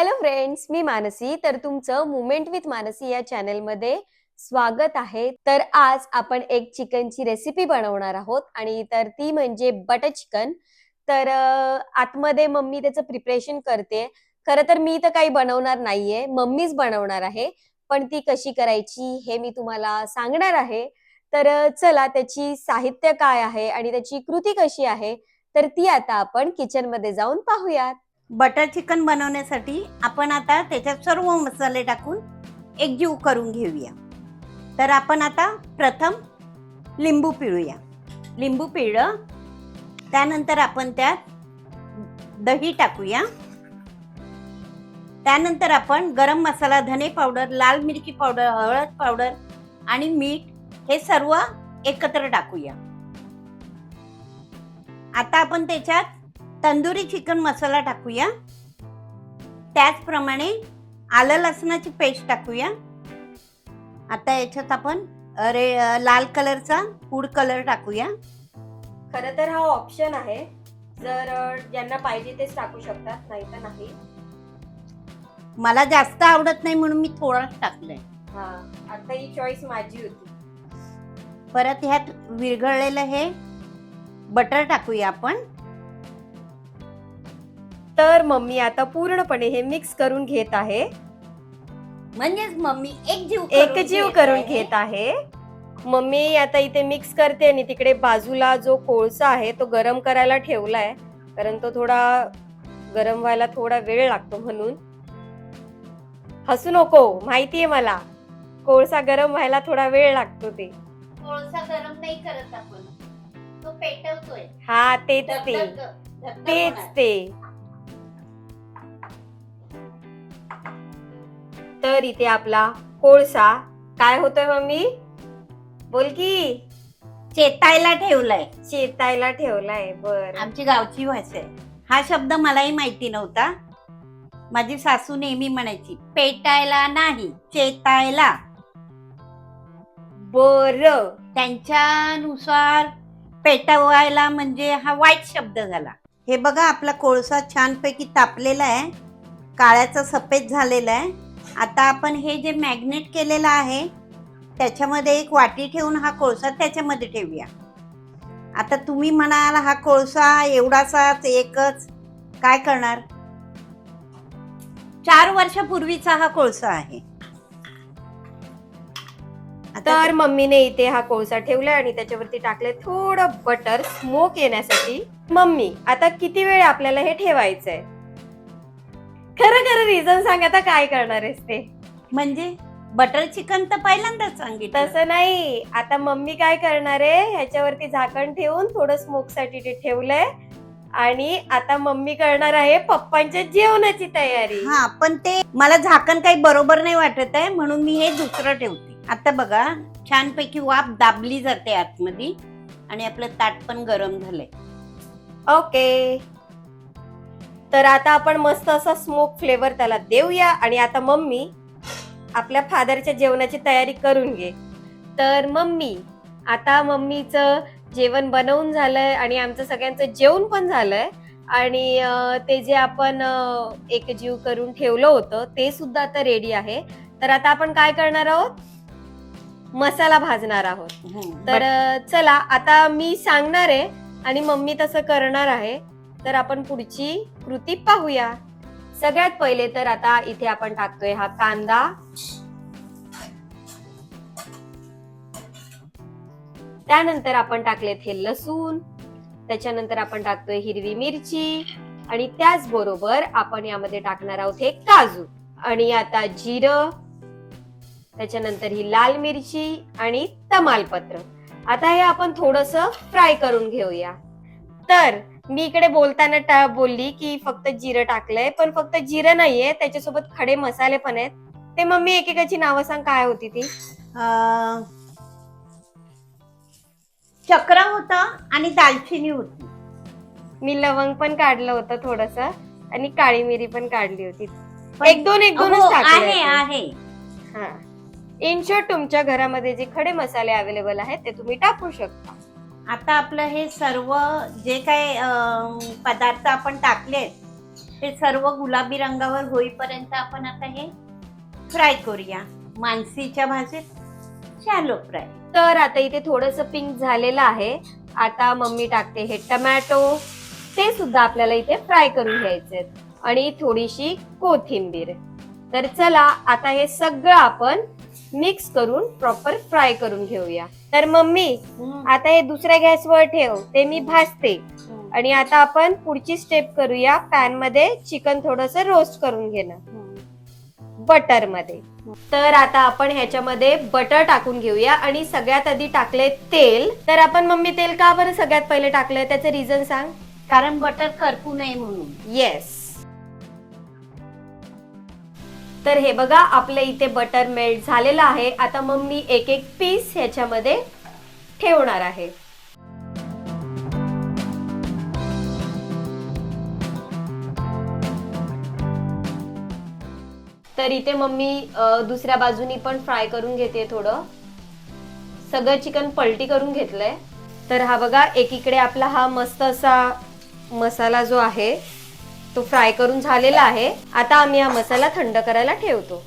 Hello friends, मी मानसी. तर तुमचं moment with Mansi या चॅनलमध्ये स्वागत आहे. तर आज आपण एक चिकनची रेसिपी बनवणार आहोत आणि तर ती म्हणजे बटर चिकन. तर आतमध्ये मम्मी त्याचं प्रिपरेशन करते. खरं तर मी तर काही बनवणार नाहीये, मम्मीच बनवणार आहे. पण ती कशी करायची हे मी तुम्हाला सांगणार आहे. तर चला त्याची साहित्य काय आहे आणि त्याची कृती कशी आहे, तर ती आता आपण किचनमध्ये जाऊन पाहूयात. बटर चिकन बनवण्यासाठी आपण आता त्याच्यात सर्व मसाले टाकून एकजीव करून घेऊया. तर आपण आता प्रथम लिंबू पिळूया. लिंबू पिळलं त्यानंतर आपण त्यात दही टाकूया. त्यानंतर आपण गरम मसाला, धने पावडर, लाल मिरची पावडर, हळद पावडर आणि मीठ हे सर्व एकत्र टाकूया. आता आपण त्याच्यात तंदुरी चिकन मसाला टाकूया. त्याचप्रमाणे आलं लसणाची पेस्ट टाकूया. आता याच्यात आपण लाल कलरचा फूड कलर टाकूया. खरं तर हा ऑप्शन आहे, जर ज्यांना पाहिजे तेच टाकू शकतात, नाही तर नाही. मला जास्त आवडत नाही म्हणून मी थोडाच टाकलंय. हा, आता ही चॉईस माझी होती. परत ह्यात विरघळलेलं हे बटर टाकूया आपण. तर मम्मी आता पूर्णपणे हे मिक्स करून घेत आहे, म्हणजेच मम्मी एकजीव करून घेत आहे. मम्मी आता इथे मिक्स करते आणि तिकडे बाजूला जो कोळसा आहे तो गरम करायला ठेवलाय, कारण तो थोडा गरम व्हायला थोडा वेळ लागतो म्हणून. हसू नको, माहितीये मला, कोळसा गरम व्हायला थोडा वेळ लागतो. ते कोळसा गरम नाही करत आपण, तो पेटवतोय. हा, तेच ते. तर इथे आपला कोळसा काय होतोय मम्मी, बोल की. चेतायला ठेवलाय. चेतायला ठेवलाय. बर, आमची गावची भाषा आहे. हा शब्द मलाही माहिती नव्हता. माझी सासू नेहमी म्हणायची, पेटायला नाही, चेतायला. बर. त्यांच्यानुसार पेटवायला म्हणजे हा वाईट शब्द झाला. हे बघा, आपला कोळसा छानपैकी तापलेला आहे, काळ्याचा सफेद झालेला आहे. आता आपण हे जे मॅग्नेट केलेलं आहे त्याच्यामध्ये एक वाटी ठेवून हा कोळसा त्याच्यामध्ये ठेवूया. आता तुम्ही म्हणाल, हा कोळसा एवढासाच एकच काय करणार? 4 वर्षापूर्वीचा हा कोळसा आहे. तर मम्मीने इथे हा कोळसा ठेवलाय आणि त्याच्यावरती टाकले थोडं बटर स्मोक येण्यासाठी. मम्मी, आता किती वेळ आपल्याला हे ठेवायचंय? खरं खरं रिझन सांग, आता काय करणार आहेस ते? म्हणजे बटर चिकन तर पहिल्यांदाच सांगितलं. तसं नाही, आता मम्मी काय करणार आहे, ह्याच्यावरती झाकण ठेवून थोडं स्मोक साठी ते ठेवलंय आणि आता मम्मी करणार आहे पप्पांच्या जेवणाची तयारी. हा, पण ते मला झाकण काही बरोबर नाही वाटत आहे म्हणून मी हे दुसरं ठेवते. आता बघा, छानपैकी वाफ दाबली जाते आतमध्ये आणि आपलं ताट पण गरम झालंय. ओके, तर आता आपण मस्त असा स्मोक फ्लेवर त्याला देऊया आणि आता मम्मी आपल्या फादरच्या जेवणाची तयारी करून घे. तर मम्मी, आता मम्मीचं जेवण बनवून झालंय आणि आमचं सगळ्यांचं जेवण पण झालंय आणि ते जे आपण एकजीव करून ठेवलं होतं ते सुद्धा आता रेडी आहे. तर आता आपण काय करणार आहोत, मसाला भाजणार आहोत. तर चला, आता मी सांगणार आहे आणि मम्मी तसं करणार आहे. तर आपण पुढची कृती पाहूया. सगळ्यात पहिले तर आता इथे आपण टाकतोय हा कांदा. त्यानंतर आपण टाकलेत हे लसूण. त्याच्यानंतर आपण टाकतोय हिरवी मिरची आणि त्याचबरोबर आपण यामध्ये टाकणार आहोत हे काजू आणि आता जिरं. त्याच्यानंतर ही लाल मिरची आणि तमालपत्र. आता हे आपण थोडस फ्राय करून घेऊया. तर मी इकडे बोलताना बोलली की फक्त जिरं टाकलंय, पण फक्त जिरं नाहीये, त्याच्यासोबत खडे मसाले पण आहेत. ते मम्मी एकेकाची नावं सांग, काय होती ती? चक्र होता आणि दालचिनी होती. मी लवंग पण काढलं होतं थोडस आणि काळी मिरी पण काढली होती. एक दोनच टाकले आहे. हा, इन शॉर्ट तुमच्या घरामध्ये जे खडे मसाले अवेलेबल आहेत ते तुम्ही टाकू शकता. आता आपलं हे सर्व जे काही पदार्थ आपण टाकलेत हे सर्व गुलाबी रंगावर होईपर्यंत आपण आता हे फ्राय करूया. मानसीच्या भाजीत शॅलो फ्राय. तर आता इथे थोडस पिंक झालेलं आहे. आता मम्मी टाकते हे टमॅटो, ते सुद्धा आपल्याला इथे फ्राय करून घ्यायचे आणि थोडीशी कोथिंबीर. तर चला आता हे सगळं आपण मिक्स करून प्रॉपर फ्राय करून घेऊया. तर मम्मी आता हे दुसऱ्या गॅसवर ठेव, ते मी भाजते. आणि आता आपण पुढची स्टेप करूया. पॅन मध्ये चिकन थोडस रोस्ट करून घेणं बटर मध्ये. तर आता आपण ह्याच्यामध्ये बटर टाकून घेऊया आणि सगळ्यात आधी टाकले तेल. तर आपण मम्मी तेल का बरं सगळ्यात पहिले टाकलंय, त्याचं रिझन सांग. कारण बटर करपू नये म्हणून. येस. तर हे बघा आपलं इथे बटर मेल्ट झालेलं आहे. आता मम्मी एक एक पीस ह्याच्यामध्ये ठेवणार आहे. तर इथे मम्मी दुसऱ्या बाजूनी पण फ्राय करून घेते. थोडं सगळं चिकन पलटी करून घेतलंय. तर हा बघा एकीकडे आपला हा मस्त असा मसाला जो आहे तो फ्राय करून झालेला आहे. आता आम्ही हा मसाला थंड करायला ठेवतो.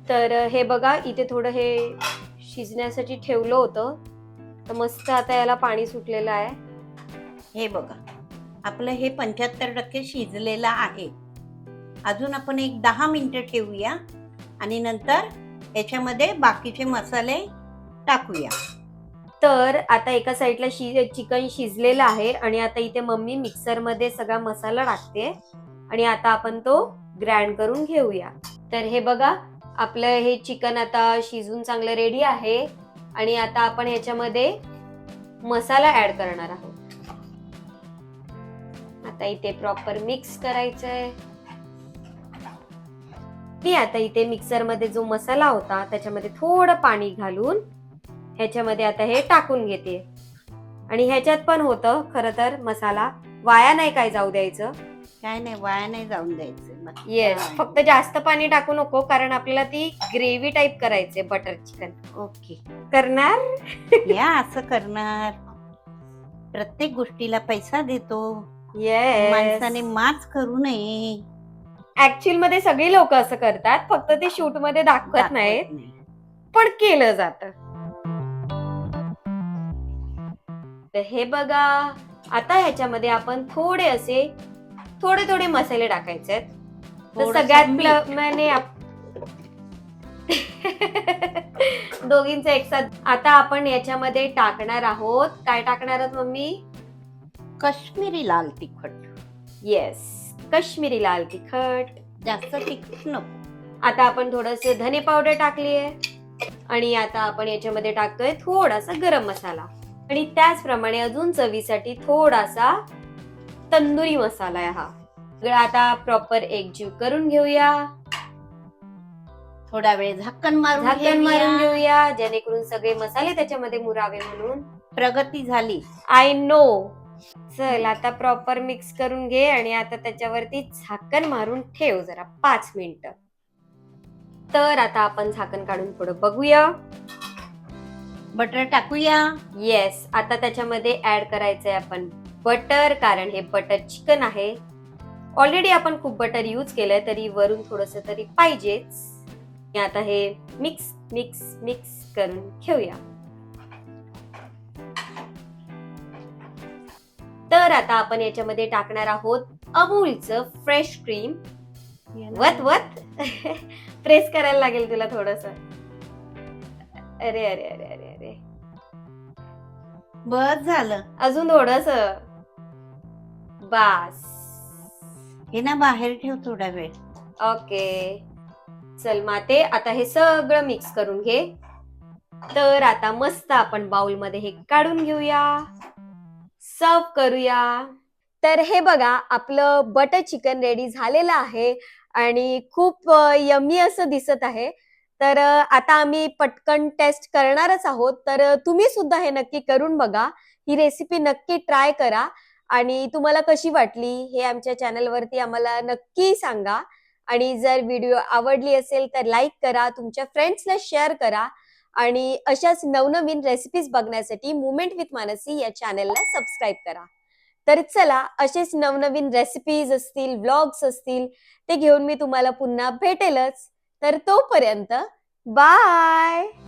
तर हे बघा इथे थोडं हे शिजण्यासाठी ठेवलं होतं, तर मस्त आता याला पाणी सुटलेलं आहे. हे बघा आपलं हे 75% शिजलेलं आहे. अजून आपण एक 10 मिनिटं ठेवूया आणि नंतर याच्यामध्ये बाकीचे मसाले टाकूया. तर आता एका साईडला चिकन शिजलेलं आहे आणि आता इथे मम्मी मिक्सर मध्ये सगळा मसाला टाकते आणि आता आपण तो ग्राइंड करून घेऊया. तर हे बघा आपलं हे चिकन आता शिजून चांगलं रेडी आहे आणि आता आपण ह्याच्यामध्ये मसाला ऍड करणार आहोत. आता इथे प्रॉपर मिक्स करायचंय. मी आता इथे मिक्सर मध्ये जो मसाला होता त्याच्यामध्ये थोडं पाणी घालून ह्याच्यामध्ये आता हे टाकून घेते. आणि ह्याच्यात पण होतं खरं तर मसाला वाया नाही काय जाऊ द्यायचं. काय नाही, वाया नाही जाऊन द्यायचं. येस, फक्त जास्त पाणी टाकू नको कारण आपल्याला ती ग्रेव्ही टाईप करायचे बटर चिकन. ओके करणार या असं करणार. प्रत्येक गोष्टीला पैसा देतो, येस. माणसाने माच करू नये. ऍक्च्युअल मध्ये सगळी लोक असं करतात, फक्त ते शूट मध्ये दाखवत नाहीत, पण केलं जातं. तर हे बघा आता ह्याच्यामध्ये आपण थोडे थोडे मसाले टाकायचे. तर सगळ्यात मैंने दोघींचं एकसाथ. आता आपण याच्यामध्ये टाकणार आहोत, काय टाकणार आहोत मम्मी? काश्मीरी लाल तिखट. येस, काश्मीरी लाल तिखट. जास्त तिखट नको. आता आपण थोडस धने पावडर टाकलीये आणि आता आपण याच्यामध्ये टाकतोय थोडासा गरम मसाला आणि त्याचप्रमाणे अजून चवीसाठी थोडासा तंदुरी मसाला आहे हा. सगळं आता प्रॉपर एकजीव करून घेऊया. थोडा वेळ झाकण मारून घेऊया जेणेकरून सगळे मसाले त्याच्यामध्ये मुरावे म्हणून. प्रगती झाली. I know. चल आता प्रॉपर मिक्स करून घे आणि आता त्याच्यावरती झाकण मारून ठेव जरा 5 मिनिटं. तर आता आपण झाकण काढून थोडं बघूया. बटर टाकूया. येस, आता त्याच्यामध्ये ऍड करायचंय आपण बटर, कारण हे बटर चिकन आहे. ऑलरेडी आपण खूप बटर यूज केलंय तरी वरून थोडस तरी पाहिजेच. आता हे मिक्स मिक्स मिक्स करून घेऊया. तर आता आपण याच्यामध्ये टाकणार आहोत अमूलचं फ्रेश क्रीम. वत वत प्रेस करायला लागेल तुला थोडस. अरे अरे अरे अरे अरे, बस झालं. अजून थोडस. बास. हे ना बाहेर ठेव थोडा वेळ. ओके चल माते, आता हे सगळं मिक्स करून घे. तर आता मस्त आपण बाउल मध्ये हे काढून घेऊया, सर्व करूया. तर हे बघा आपलं बटर चिकन रेडी झालेलं आहे आणि खूप यम्मी असं दिसत आहे. तर आता आम्ही पटकन टेस्ट करणारच आहोत. तर तुम्ही सुद्धा हे नक्की करून बघा, ही रेसिपी नक्की ट्राय करा आणि तुम्हाला कशी वाटली हे आमच्या चॅनलवरती आम्हाला नक्की सांगा. आणि जर व्हिडिओ आवडली असेल तर लाईक करा, तुमच्या फ्रेंड्सला शेअर करा आणि अशाच नवनवीन रेसिपीज बघण्यासाठी मुवमेंट विथ मानसी या चॅनलला सबस्क्राईब करा. तर चला, असेच नवनवीन रेसिपीज असतील, व्लॉग्स असतील, ते घेऊन मी तुम्हाला पुन्हा भेटेलच. तर तोपर्यंत बाय.